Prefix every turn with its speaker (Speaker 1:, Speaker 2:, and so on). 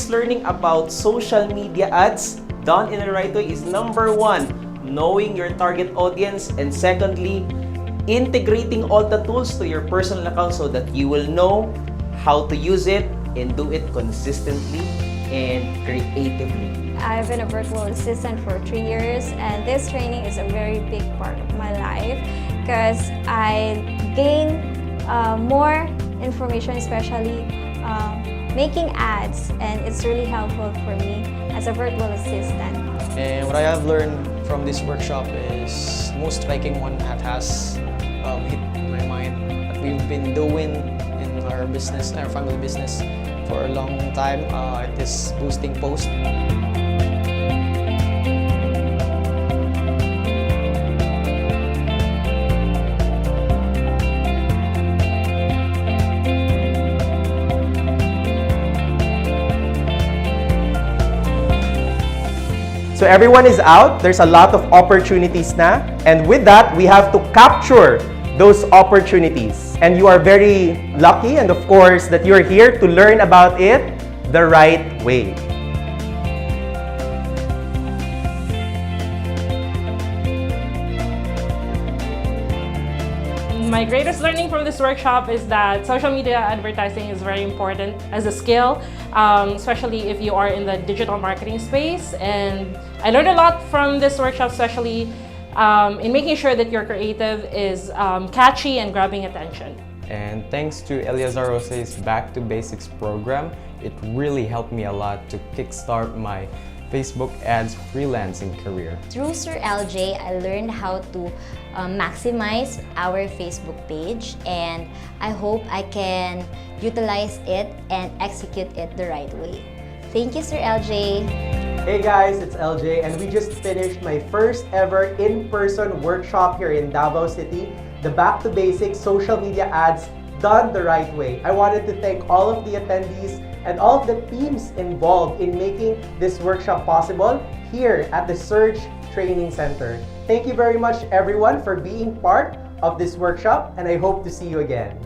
Speaker 1: greatest learning about social media ads done in the right way is number 1, knowing your target audience, and secondly, integrating all the tools to your personal account so that you will know how to use it and do it consistently and creatively.
Speaker 2: I've been a virtual assistant for 3 years, and this training is a very big part of my life because I gain more information, especially making ads, and it's really helpful for me as a virtual assistant.
Speaker 3: And what I have learned from this workshop is most striking one that has hit my mind that we've been doing in our business, our family business, for a long time. It is boosting posts.
Speaker 1: So everyone is out. There's a lot of opportunities na. And with that, we have to capture those opportunities. And you are very lucky and of course that you're here to learn about it the right way.
Speaker 4: My greatest learning from this workshop is that social media advertising is very important as a skill, especially if you are in the digital marketing space. And I learned a lot from this workshop, especially in making sure that your creative is catchy and grabbing attention.
Speaker 5: And thanks to Eliazar Rose's Back2Basics program, it really helped me a lot to kickstart my Facebook ads freelancing career.
Speaker 6: Through Sir LJ, I learned how to maximize our Facebook page, and I hope I can utilize it and execute it the right way. Thank you, Sir LJ.
Speaker 1: Hey guys, it's LJ and we just finished my first ever in-person workshop here in Davao City, the Back2Basics social media ads done the right way. I wanted to thank all of the attendees and all of the teams involved in making this workshop possible here at the Surge Training Center. Thank you very much everyone for being part of this workshop, and I hope to see you again.